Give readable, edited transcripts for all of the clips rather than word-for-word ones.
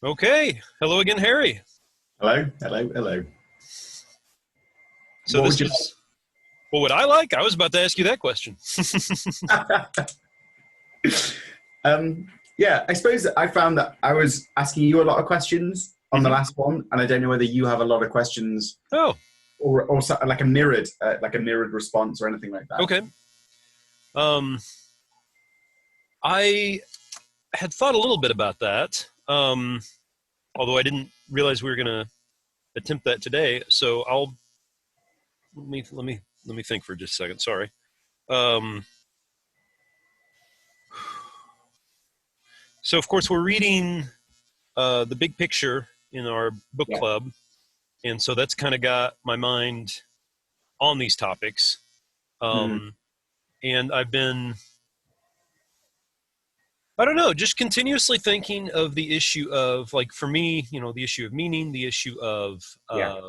Okay. Hello again, Harry. Hello, hello, hello. So What this would you was, what would I like? I was about to ask you that question. like? um, yeah, I suppose that I found that I was asking you a lot of questions on the Hmm. last one, and I don't know whether you have a lot of questions Oh, or like a mirrored response or anything like that. okay. Um, I had thought a little bit about that, although I didn't realize we were going to attempt that today. So let me think for just a second. Sorry. Um, so of course we're reading the big picture in our book Yeah. club, and so that's kind of got my mind on these topics. Mm, Um, and I've been I don't know, just continuously thinking of the issue of, like, for me, the issue of meaning, the issue of yeah.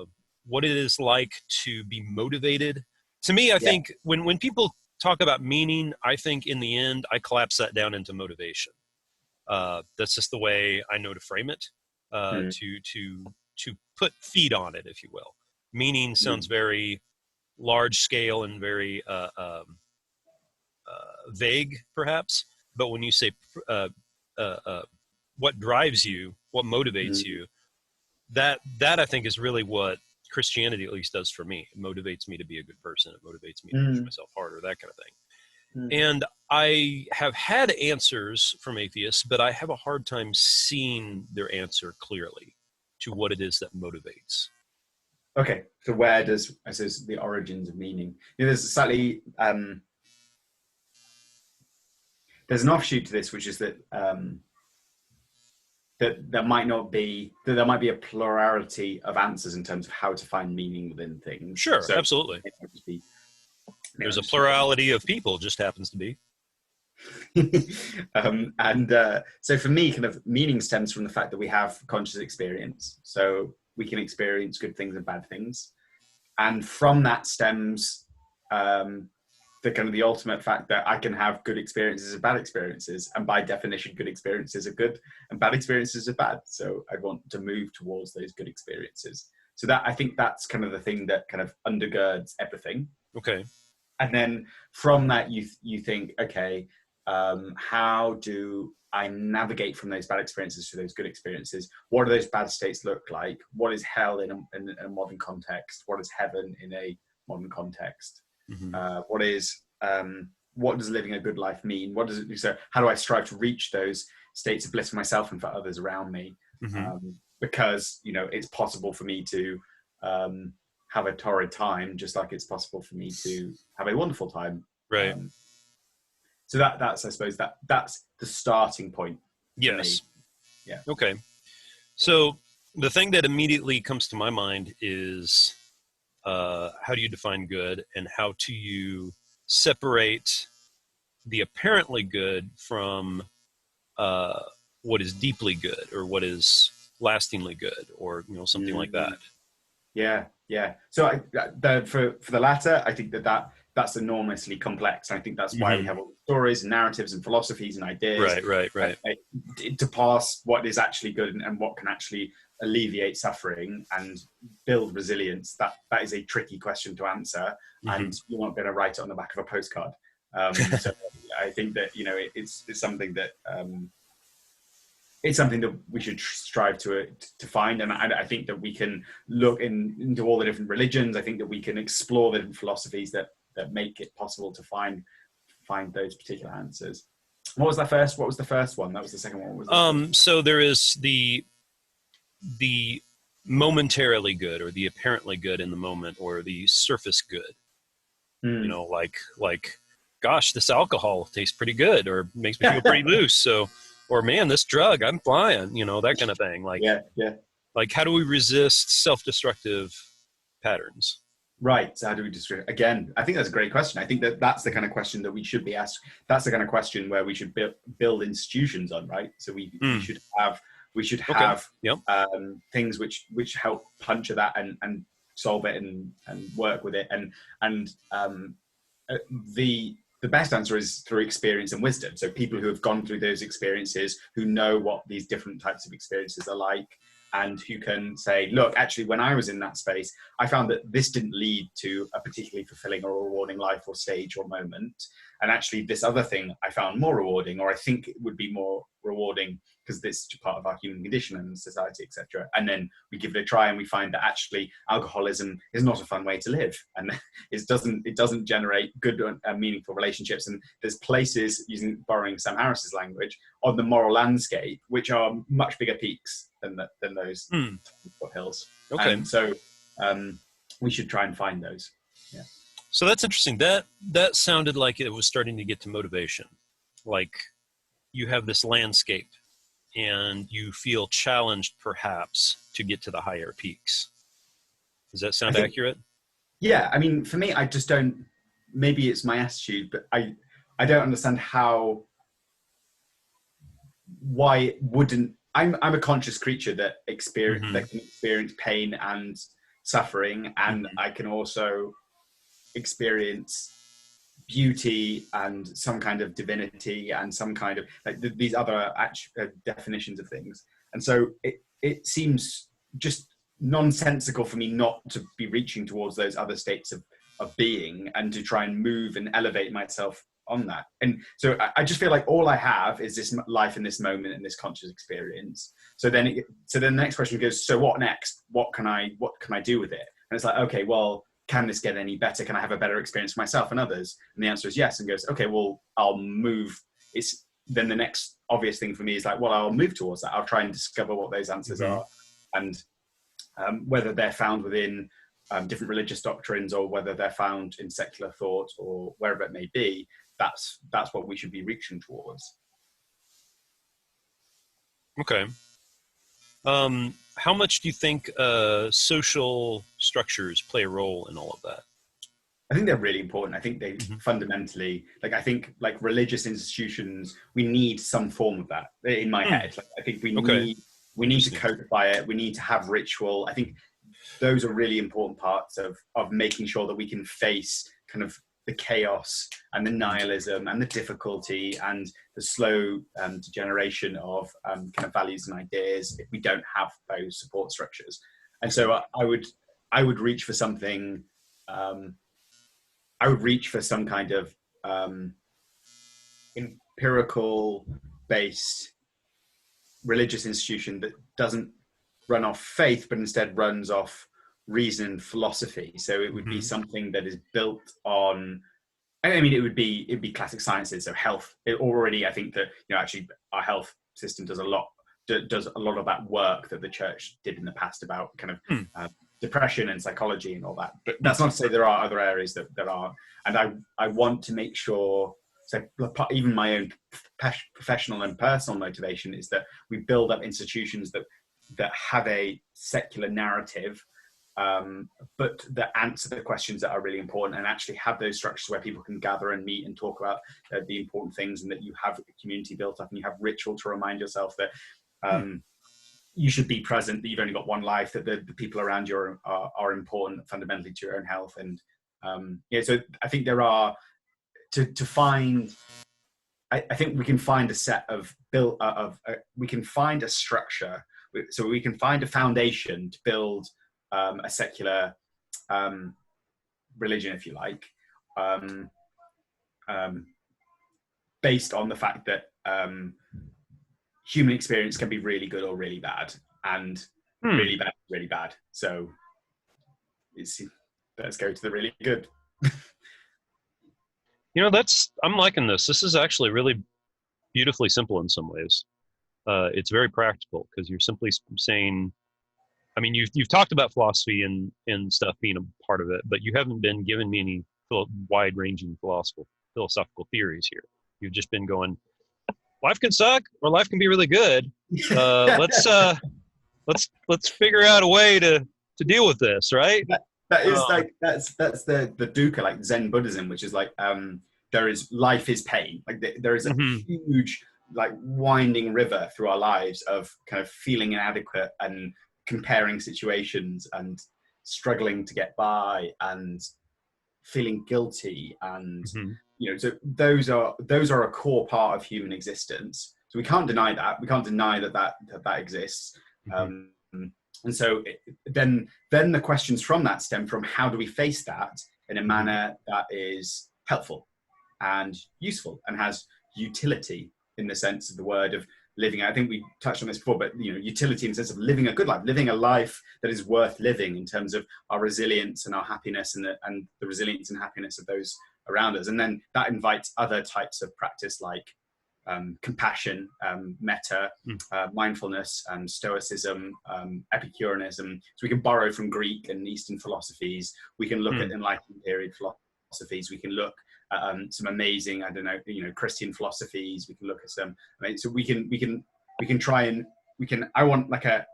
what it is like to be motivated. To me, I Yeah. think when people talk about meaning, I think in the end, I collapse that down into motivation. That's just the way I know to frame it, Mm, to put feet on it, if you will. Meaning sounds mm, very large scale and very vague, perhaps. But when you say uh, uh, what drives you, what motivates mm, you, that I think is really what Christianity at least does for me. It motivates me to be a good person. It motivates me to push mm, myself harder, that kind of thing. mm. And I have had answers from atheists, but I have a hard time seeing their answer clearly to what it is that motivates. Okay, so where does I suppose the origins of meaning? There's slightly there's an offshoot to this, which is that there might not be that there might be a plurality of answers in terms of how to find meaning within things. Sure, So absolutely. it might just be, There's a just be plurality of people, just happens to be. and so for me, kind of meaning stems from the fact that we have conscious experience. So we can experience good things and bad things, and from that stems the kind of the ultimate fact that I can have good experiences and bad experiences, and by definition, good experiences are good and bad experiences are bad. So I want to move towards those good experiences. So that I think that's kind of the thing that kind of undergirds everything. Okay. And then from that, you think, okay, how do I navigate from those bad experiences to those good experiences? What do those bad states look like? What is hell in a modern context? What is heaven in a modern context? Hmm. What is what does living a good life mean? What does it do? So how do I strive to reach those states of bliss for myself and for others around me? Hmm. Because it's possible for me to have a torrid time, just like it's possible for me to have a wonderful time. Right. Um, so that's I suppose that's the starting point for me. Yes. Yeah. Okay. So the thing that immediately comes to my mind is how do you define good, and how do you separate the apparently good from uh, what is deeply good, or what is lastingly good, or something like that. Mm, yeah, yeah. So for the latter, I think that's enormously complex. I think that's why we Hmm. have all the stories and narratives and philosophies and ideas Right. Right. Right. to pass what is actually good and what can actually alleviate suffering and build resilience. That is a tricky question to answer, Hmm. and you're not going to write it on the back of a postcard. So I think that it's something that it's something that we should strive to find, and I think that we can look into all the different religions. I think that we can explore the different philosophies that make it possible to find those particular answers. What was the first one? That was the second one. What was the first So there is the momentarily good, or the apparently good in the moment, or the surface good. one? Like, gosh, this alcohol tastes pretty good, or makes me feel pretty loose. So, or man, this drug, I'm flying. That kind of thing. Yeah, yeah. Like, how do we resist self-destructive patterns? Right. So how do we distribute? Again, I think that's a great question. I think that that's the kind of question that we should be asked. That's the kind of question where we should build institutions on, right? So we Mm, should have we should okay. have Yep. things which help puncture that and solve it and work with it and uh, the the best answer is through experience and wisdom. So people who have gone through those experiences, who know what these different types of experiences are like, and who can say, look, actually, when I was in that space, I found that this didn't lead to a particularly fulfilling or rewarding life or stage or moment. And actually, this other thing I found more rewarding, or I think it would be more rewarding because this is part of our human condition and society, etc. And then we give it a try and we find that actually alcoholism is not a fun way to live, and it doesn't generate good and meaningful relationships. And there's places, borrowing Sam Harris's language, on the moral landscape which are much bigger peaks than those hills. Okay. And so we should try and find those. Yeah. So that's interesting. That sounded like it was starting to get to motivation. Like you have this landscape and you feel challenged perhaps to get to the higher peaks. Does that sound accurate? Yeah. I mean, for me, I just don't, maybe it's my attitude, but I don't understand why it wouldn't. I'm a conscious creature that can experience pain and suffering, and I can also experience beauty and some kind of divinity and some kind of like these other definitions of things. And so it seems just nonsensical for me not to be reaching towards those other states of being and to try and move and elevate myself on that. And so I just feel like all I have is this life in this moment and this conscious experience. So then the next question goes, so what next? What can I do with it? And it's like, okay, well, can this get any better? Can I have a better experience for myself and others? And the answer is yes. And goes, okay, well, I'll move. Then the next obvious thing for me is like, well, I'll move towards that. I'll try and discover what those answers are, and whether they're found within different religious doctrines or whether they're found in secular thought or wherever it may be. That's what we should be reaching towards. Okay. How much do you think social structures play a role in all of that? I think they're really important. I think they fundamentally, I think religious institutions, we need some form of that in my head. I think we need to codify it. We need to have ritual. I think those are really important parts of making sure that we can face kind of the chaos and the nihilism and the difficulty and the slow degeneration of kind of values and ideas if we don't have those support structures. And so I would reach for something. I would reach for some kind of empirical based religious institution that doesn't run off faith, but instead runs off reason and philosophy. So it would be something that is built on, I mean, it'd be classic sciences. So health, I think that, actually our health system does a lot of that work that the church did in the past about kind of depression and psychology and all that. But that's not to say there are other areas that are, and I want to make sure, so even my own professional and personal motivation is that we build up institutions that have a secular narrative, but that answer the questions that are really important and actually have those structures where people can gather and meet and talk about the important things, and that you have a community built up and you have ritual to remind yourself that you should be present, that you've only got one life, that the people around you are important fundamentally to your own health. And so I think there are, to find, I think we can find a set of we can find a structure, so we can find a foundation to build a secular religion, if you like, based on the fact that human experience can be really good or really bad, and really bad, really bad. So let's go to the really good. I'm liking this. This is actually really beautifully simple in some ways. It's very practical because you're simply saying, I mean, you've talked about philosophy and stuff being a part of it, but you haven't been giving me any wide-ranging philosophical theories here. You've just been going, life can suck or life can be really good. Let's figure out a way to deal with this, right? That is that's the dukkha, like Zen Buddhism, which is like life is pain. Like there is a huge winding river through our lives of kind of feeling inadequate and comparing situations and struggling to get by and feeling guilty and So those are a core part of human existence. So we can't deny that. We can't deny that exists. Mm-hmm. And so then the questions from that stem from how do we face that in a manner that is helpful and useful and has utility in the sense of the word of living. I think we touched on this before, but utility in the sense of living a good life, living a life that is worth living in terms of our resilience and our happiness and the resilience and happiness of those around us. And then that invites other types of practice like compassion, metta, mindfulness, stoicism, epicureanism. So we can borrow from Greek and Eastern philosophies. We can look at Enlightenment period philosophies. We can look at some amazing, Christian philosophies. We can look at some. So we can try and I want a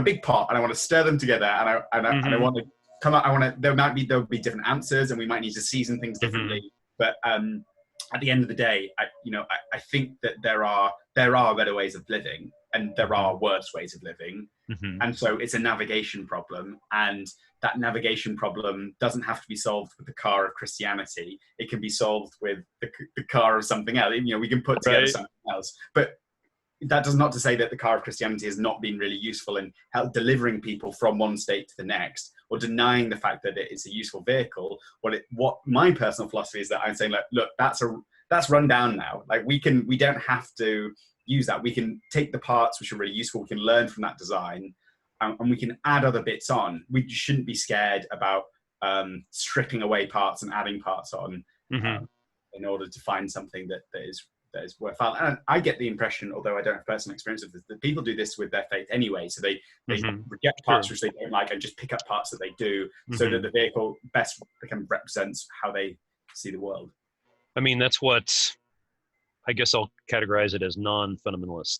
big pot, and I want to stir them together, and I want to come out. There'll be different answers, and we might need to season things differently. But at the end of the day, I think that there are better ways of living, and there are worse ways of living. And so it's a navigation problem, and that navigation problem doesn't have to be solved with the car of Christianity. It can be solved with the car of something else. We can put together something else. But that does not to say that the car of Christianity has not been really useful in delivering people from one state to the next, or denying the fact that it's a useful vehicle. What my personal philosophy is that I'm saying, look, that's run down now. Like we don't have to use that. We can take the parts which are really useful. We can learn from that design, and we can add other bits on. We shouldn't be scared about stripping away parts and adding parts on in order to find something that is worthwhile. And I get the impression, although I don't have personal experience of this, that people do this with their faith anyway. So they reject parts which they don't like and just pick up parts that they do, so that the vehicle best represents how they see the world. I mean, that's what I guess I'll categorize it as non-fundamentalist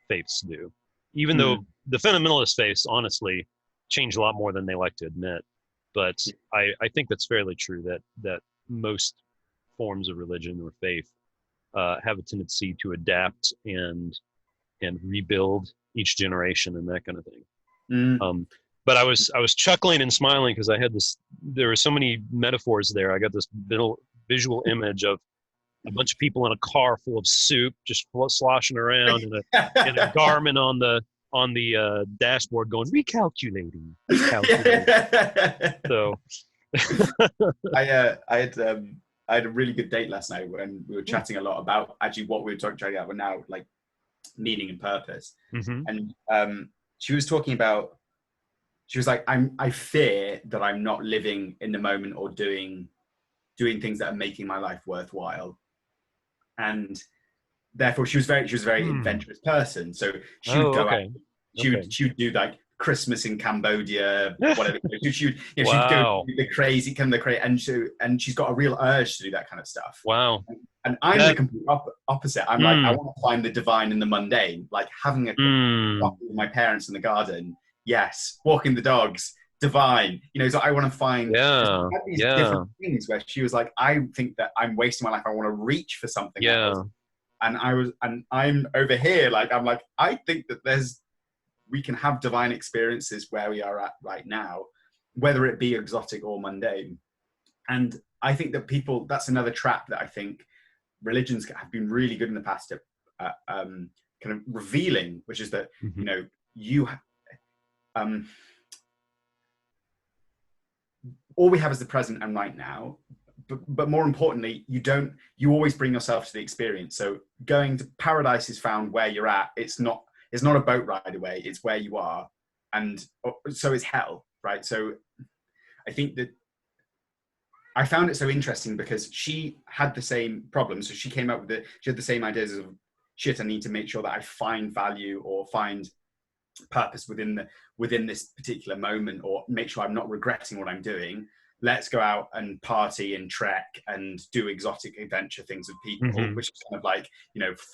faiths do. Even though the fundamentalist faiths, honestly, change a lot more than they like to admit. But I think that's fairly true, that most forms of religion or faith have a tendency to adapt and rebuild each generation and that kind of thing. But I was chuckling and smiling because there were so many metaphors there. I got this visual image of a bunch of people in a car full of soup just sloshing around in a Garmin on the dashboard going recalculating. So I had a really good date last night when we were chatting a lot about actually what we were talking about now, like meaning and purpose. And she was talking about, she was like, I fear that I'm not living in the moment or doing things that are making my life worthwhile. And therefore she was a very adventurous person. So she would go out, she would do like Christmas in Cambodia, whatever. She'd go the crazy, and she's got a real urge to do that kind of stuff. Wow. And I'm the complete opposite. I'm like, I want to find the divine in the mundane, like having a coffee with my parents in the garden. Yes. Walking the dogs, divine. So I want to find these different things where she was like, I think that I'm wasting my life. I want to reach for something else. And I'm over here, like, I'm like, I think that we can have divine experiences where we are at right now, whether it be exotic or mundane. And I think that that's another trap that I think religions have been really good in the past at kind of revealing, which is that, all we have is the present and right now. But more importantly, you always bring yourself to the experience. So going to paradise is found where you're at. It's not a boat ride away. It's where you are. And so is hell, right? So I think that I found it so interesting because she had the same problem. So she came up with she had the same ideas of, shit, I need to make sure that I find value or find purpose within this particular moment, or make sure I'm not regretting what I'm doing. Let's go out and party and trek and do exotic adventure things with people, which is kind of like,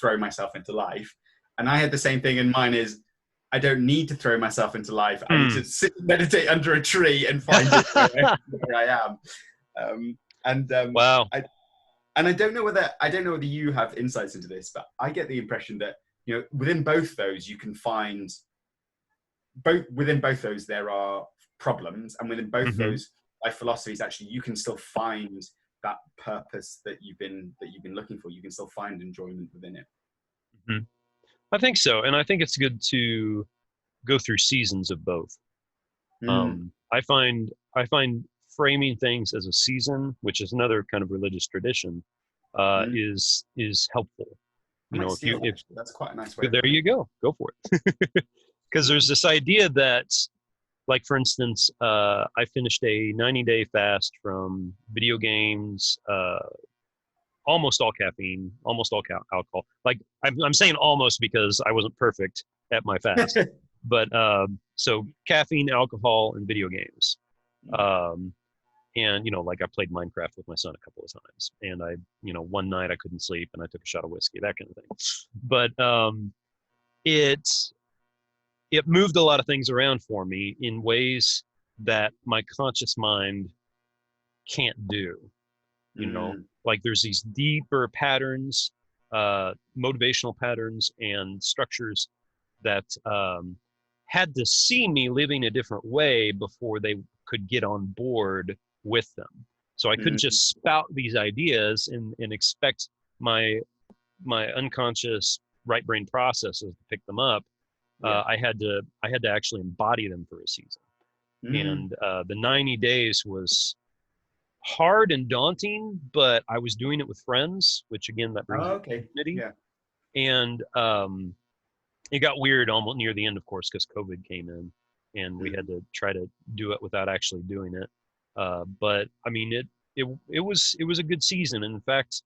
throw myself into life. And I had the same thing, and mine is, I don't need to throw myself into life. I need to sit and meditate under a tree and find it where I am. Wow. I don't know whether you have insights into this, but I get the impression that, within both those, you can find within both those, there are problems. And within both those life philosophies, actually, you can still find that purpose that you've been looking for, you can still find enjoyment within it. Mhm. I think so, and I think it's good to go through seasons of both. Mm. I find framing things as a season, which is another kind of religious tradition, Mm. is helpful. I You might know, steal that, actually. That's quite a nice way of there putting you go for it. Because there's this idea that, like for instance, I finished a 90-day fast from video games, almost all caffeine, almost all alcohol. Like I'm saying almost because I wasn't perfect at my fast, it. but so caffeine, alcohol, and video games. Um, and like I played Minecraft with my son a couple of times, and one night I couldn't sleep, and I took a shot of whiskey, that kind of thing. But it it moved a lot of things around for me in ways that my conscious mind can't do. Mm. Like there's these deeper patterns, motivational patterns and structures that had to see me living a different way before they could get on board with them. So I couldn't Mm. just spout these ideas and expect my unconscious right brain processes to pick them up. Yeah. I had to actually embody them for a season. Mm. And the 90 days was hard and daunting, but I was doing it with friends, which again, that brings Oh, you okay. community. Yeah. And it got weird almost near the end, of course, because COVID came in, and we had Mm. to try to do it without actually doing it. But I mean, it was a good season. And in fact,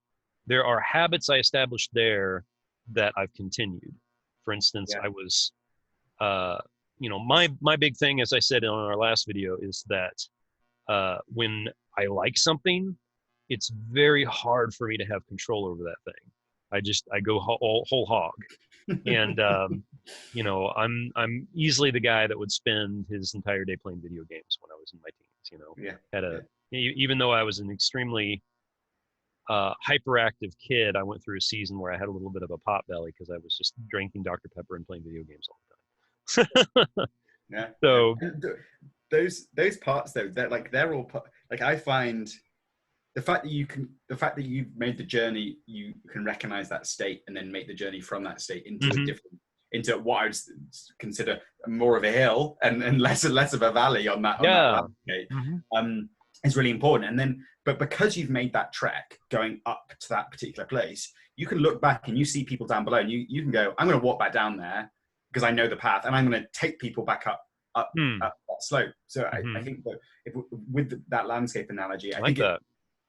there are habits I established there that I've continued. For instance, Yeah. I was, my big thing, as I said on our last video, is that when I like something, it's very hard for me to have control over that thing. I go whole hog, and I'm easily the guy that would spend his entire day playing video games when I was in my teens. Yeah. Had Yeah. a even though I was an extremely hyperactive kid, I went through a season where I had a little bit of a pot belly because I was just drinking Dr. Pepper and playing video games all the time. Yeah. Yeah. So And those parts though, they're all like, I find the fact that you've made the journey, you can recognize that state and then make the journey from that state into a mhm, different, into what I would consider more of a hill and less of a valley on that yeah. landscape, Mhm. is really important. And then, but because you've made that trek going up to that particular place, you can look back and you see people down below, and you can go, I'm going to walk back down there because I know the path, and I'm going to take people back up Hmm. that slope. So I Mhm. think that with that landscape analogy, I I like think that.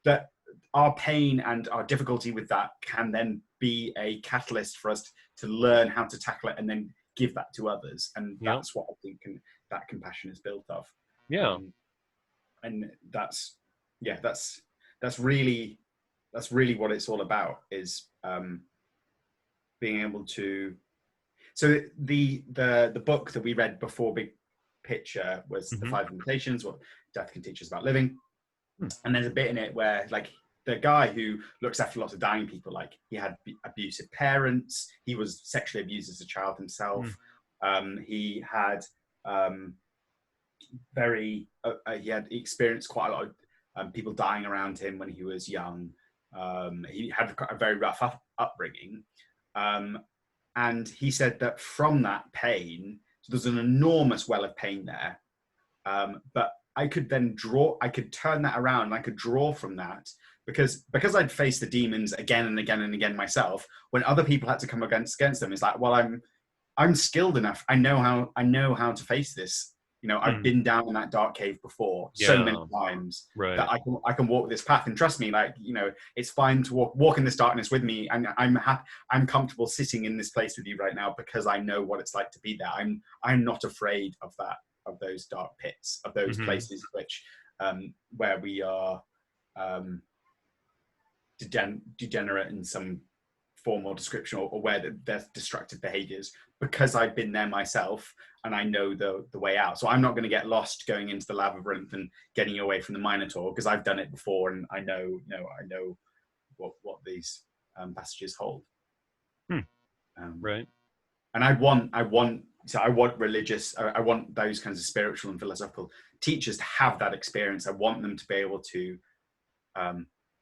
that our pain and our difficulty with that can then be a catalyst for us to learn how to tackle it and then give that to others. And Yeah. that's what I think that compassion is built of. Yeah. And yeah, that's really what it's all about, is being able to. So the book that we read before Big Picture was The Mhm. Five Limitations, What Death Can Teach Us About Living. Hmm. And there's a bit in it where, like, the guy who looks after lots of dying people, like, he had abusive parents, he was sexually abused as a child himself, he had he had experienced quite a lot of people dying around him when he was young. He had a very rough upbringing, and he said that from that pain, so there's an enormous well of pain there, but I could turn that around, and I could draw from that, because I'd faced the demons again and again and again myself. When other people had to come against them, it's like, well, I'm skilled enough. I know how to face this. I've Hmm. been down in that dark cave before so many Yeah. times that Right. I can walk this path. And trust me, like, it's fine to walk in this darkness with me. And I'm comfortable sitting in this place with you right now because I know what it's like to be there. I'm not afraid of that, of those dark pits, of those Mhm. places which where we are degenerate in some form or description, or where there's destructive behaviors, because I've been there myself and I know the way out. So I'm not going to get lost going into the labyrinth and getting away from the Minotaur, because I've done it before and I know what these passages hold. Hmm. Um, Right. and I want religious, I want those kinds of spiritual and philosophical teachers to have that experience. I want them to be able to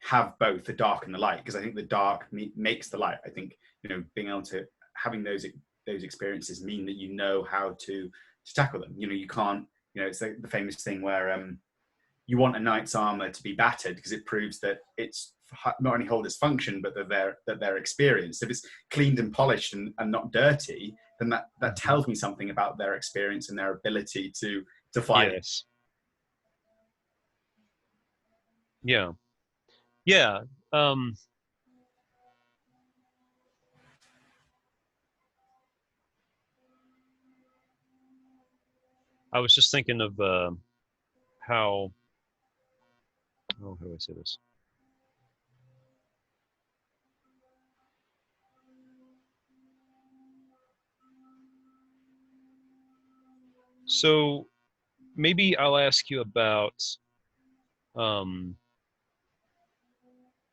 have both the dark and the light, because I think the dark makes the light. I think, you know, being able to having those experiences mean that you know how to tackle them. You know, you can't, you know, it's like the famous thing where you want a knight's armor to be battered because it proves that it's not only hold its function, but that they're experienced. If it's cleaned and polished and not dirty, then that tells me something about their experience and their ability to fight. Yes. Yeah. Yeah. I was just thinking of how how do I say this? So maybe I'll ask you about um,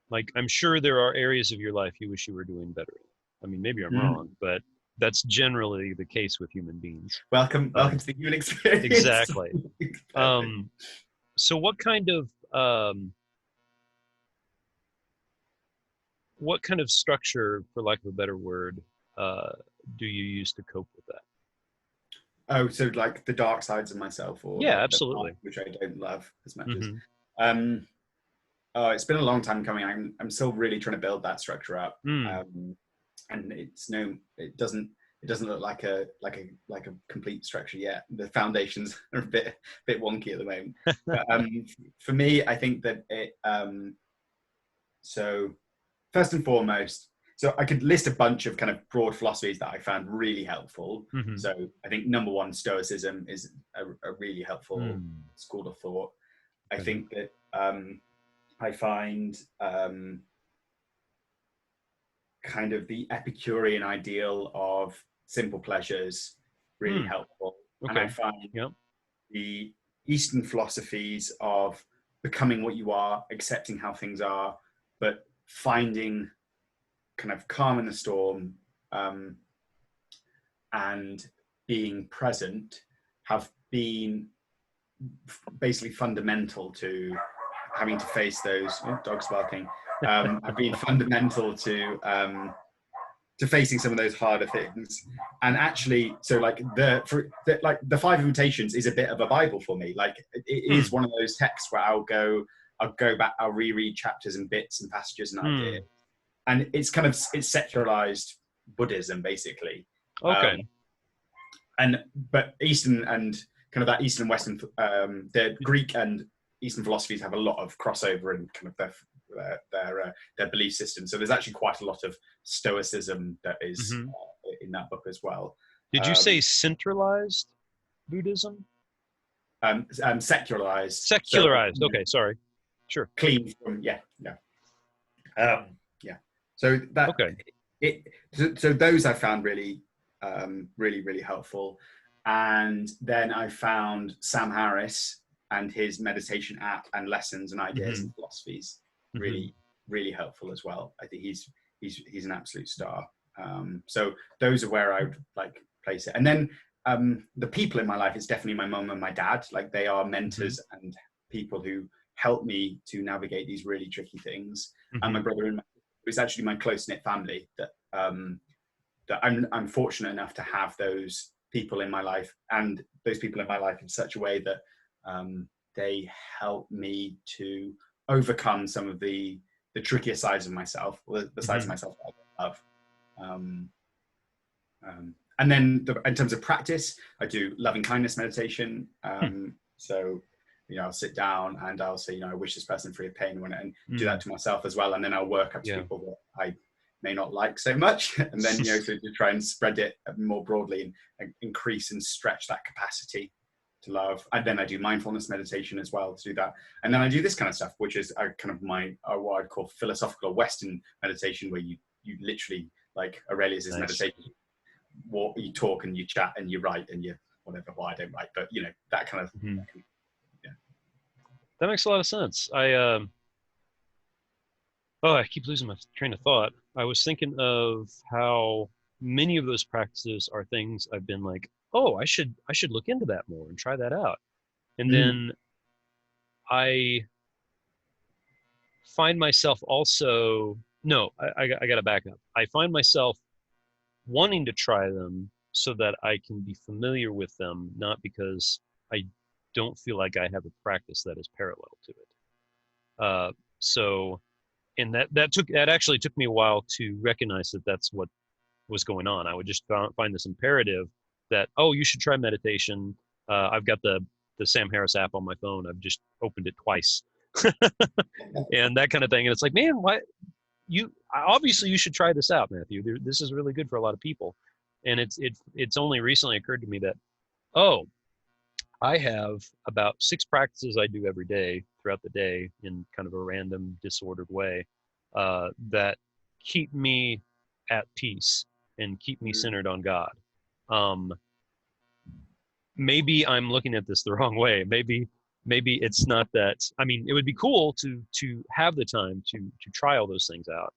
like, I'm sure there are areas of your life you wish you were doing better in. I mean, maybe I'm wrong, but that's generally the case with human beings. Welcome to the human experience. Exactly. So what kind of structure, for lack of a better word, do you use to cope with that? Oh, so like the dark sides of myself, or Yeah, the absolutely. part which I don't love as much as. Mm-hmm. Oh, it's been a long time coming. I'm still really trying to build that structure up, Mm. and it doesn't look like a complete structure yet. The foundations are a bit wonky at the moment. But for me, I think that it. So first and foremost, so I could list a bunch of kind of broad philosophies that I found really helpful. Mm-hmm. So I think number one, Stoicism is a really helpful Mm. school of thought. I Okay. think that I find kind of the Epicurean ideal of simple pleasures really Mm. helpful. Okay. And I find Yep. the Eastern philosophies of becoming what you are, accepting how things are, but finding kind of calm in the storm, and being present have been basically fundamental to having to face those dogs barking. Have been fundamental to facing some of those harder things. And actually, so like the Five Invitations is a bit of a Bible for me. Like it is one of those texts where I'll go back, I'll reread chapters and bits and passages and ideas. And it's kind of, it's secularized Buddhism basically. Okay. But Eastern and kind of that Eastern and Western, the Greek and Eastern philosophies have a lot of crossover in kind of their belief system. So there's actually quite a lot of Stoicism that is in that book as well. Did you say centralized Buddhism? Secularized. Secularized. So, okay, sorry. Sure. Clean from yeah. So that okay. So those I found really really helpful. And then I found Sam Harris and his meditation app and lessons and ideas and philosophies really helpful as well. I think he's an absolute star. So those are where I would like place it. And then the people in my life, it's definitely my mum and my dad. Like they are mentors and people who help me to navigate these really tricky things. And my brother and it's actually my close-knit family that that I'm fortunate enough to have those people in my life, and those people in my life in such a way that they help me to overcome some of the trickier sides of myself, or the sides of myself that I love. And then in terms of practice, I do loving kindness meditation. So, you know, I'll sit down and I'll say, you know, I wish this person free of pain, and do that to myself as well. And then I'll work up to people that I may not like so much, and then, you know, to try and spread it more broadly and increase and stretch that capacity to love. And then I do mindfulness meditation as well to do that. And then I do this kind of stuff, which is kind of what I'd call philosophical Western meditation, where you literally, like Aurelius's meditation, you talk and you chat and you write and you whatever. Well, I don't write, but you know, that kind of that makes a lot of sense. I keep losing my train of thought. I was thinking of how many of those practices are things I've been like, oh, I should look into that more and try that out. And then I find myself also, no, I got to back up. I find myself wanting to try them so that I can be familiar with them, not because I don't feel like I have a practice that is parallel to it. So, and that actually took me a while to recognize that that's what was going on. I would just find this imperative that, oh, you should try meditation. I've got the Sam Harris app on my phone. I've just opened it twice, and that kind of thing. And it's like, man, why obviously you should try this out, Matthew. This is really good for a lot of people. And it's only recently occurred to me that, oh, I have about 6 practices I do every day throughout the day in kind of a random, disordered way that keep me at peace and keep me centered on God. Maybe I'm looking at this the wrong way. Maybe it's not that. I mean, it would be cool to have the time to try all those things out.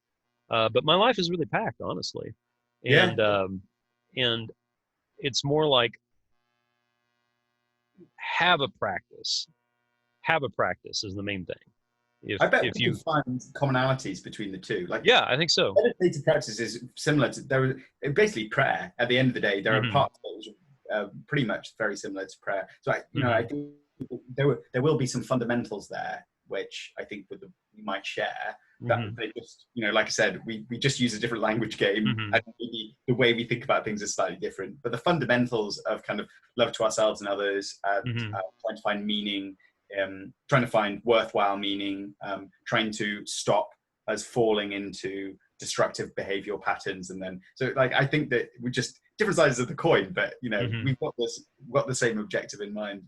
But my life is really packed, honestly, and and it's more like have a practice. Have a practice is the main thing. I bet if we you can find commonalities between the two. Like, yeah, I think so. meditative practice is similar to basically prayer. At the end of the day, there are parts of it which are pretty much very similar to prayer. So I think there will be some fundamentals there, which I think we might share. That they just, like I said, we just use a different language game, and maybe the way we think about things is slightly different. But the fundamentals of kind of love to ourselves and others, trying to find meaning, trying to find worthwhile meaning, trying to stop us falling into destructive behavioral patterns, and then I think that we just different sides of the coin, but we've got the same objective in mind.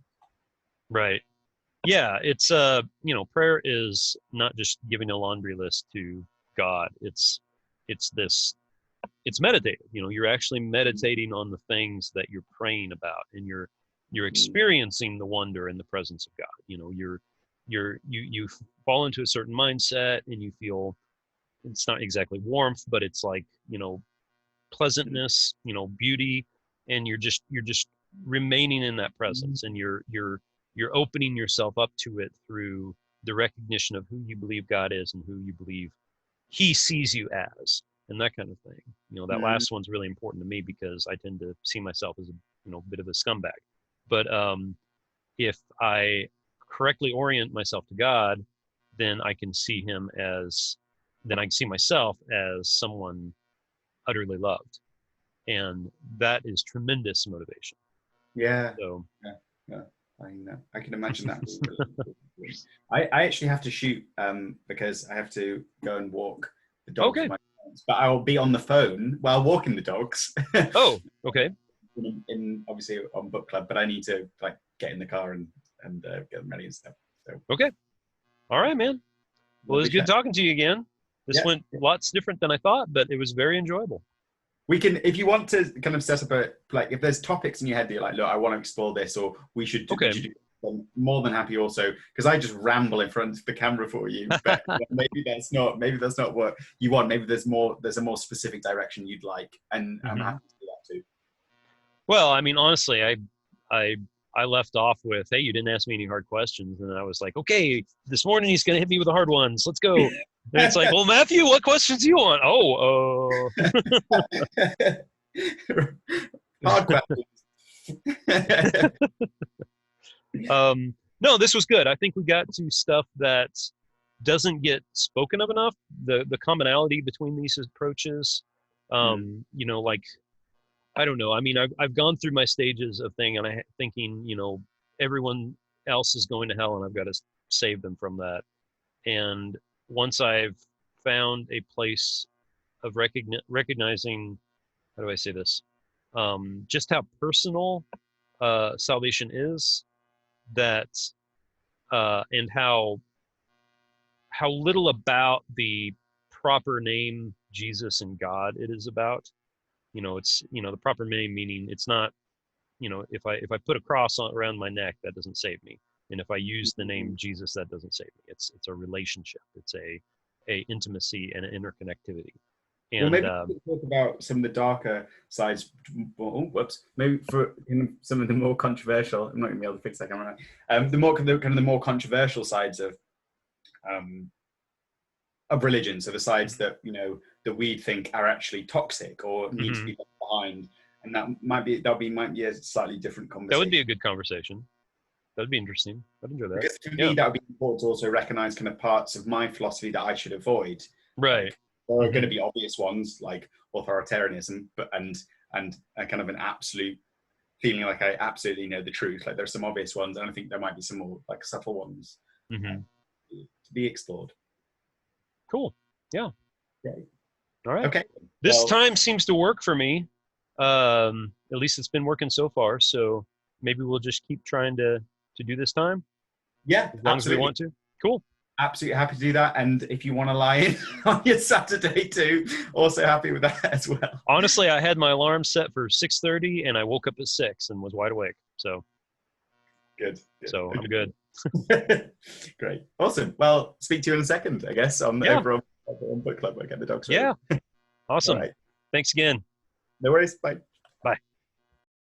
Right. Yeah, it's prayer is not just giving a laundry list to God. It's meditative. You're actually meditating on the things that you're praying about, and you're experiencing the wonder in the presence of God. You fall into a certain mindset, and you feel, it's not exactly warmth, but it's like, pleasantness, beauty, and you're just remaining in that presence, and you're opening yourself up to it through the recognition of who you believe God is and who you believe he sees you as, and that kind of thing. That last one's really important to me because I tend to see myself as a bit of a scumbag. But if I correctly orient myself to God, then I can see myself as someone utterly loved. And that is tremendous motivation. Yeah. So yeah. I can imagine that. I actually have to shoot because I have to go and walk the dogs. Okay. With my friends, but I will be on the phone while walking the dogs. Oh, okay. In obviously on book club, but I need to get in the car and get them ready and stuff. So. Okay. All right, man. Well, it was good talking to you again. This went lots different than I thought, but it was very enjoyable. We can, if you want to kind of set up if there's topics in your head that you're like, look, I want to explore this, or we should do, I'm more than happy also, because I just ramble in front of the camera for you, but maybe that's not what you want. Maybe there's a more specific direction you'd like, and I'm happy to do that too. Well, I mean, honestly, I left off with, hey, you didn't ask me any hard questions. And I was like, okay, this morning he's going to hit me with the hard ones. Let's go. And it's like, well, Matthew, what questions do you want? Hard questions. No, this was good. I think we got to stuff that doesn't get spoken of enough. The commonality between these approaches, I don't know. I mean, I've gone through my stages of thinking, everyone else is going to hell and I've got to save them from that. And once I've found a place of recognizing, how do I say this? Just how personal salvation is, and how little about the proper name Jesus and God it is about. It's, the proper name meaning it's not, if I put a cross around my neck, that doesn't save me. And if I use the name Jesus, that doesn't save me. It's a relationship. It's a intimacy and an interconnectivity. And maybe we can talk about some of the darker sides. Maybe for some of the more controversial. I'm not going to be able to fix that camera. The more controversial sides of of religion. So the sides that, you know, that we think are actually toxic or need to Mhm. be left behind. And that might be a slightly different That would conversation. be a good conversation. That would be interesting. I'd enjoy that. Because for Yeah. me, that would be important to also recognize kind of parts of my philosophy that I should avoid. Right. Like there are going to Mhm. be obvious ones like authoritarianism, but and a kind of an absolute feeling like I absolutely know the truth. Like there's some obvious ones, and I think there might be some more like subtle ones Mhm. to be explored. Cool. Yeah. Great. All right. Okay. This Well, time seems to work for me. At least it's been working so far. So maybe we'll just keep trying to do this time yeah, as long as we absolutely. want to. Cool. Absolutely happy to do that. And if you want to lie in on your Saturday too, also happy with that as well. Honestly, I had my alarm set for 6:30 and I woke up at 6 and was wide awake. So Good. so I'm good. Good. Great. Awesome. Well, speak to you in a second, I guess, on Yeah. over on book club. We'll get the dogs ready. Yeah. All Awesome. right. Thanks again. No worries. Bye.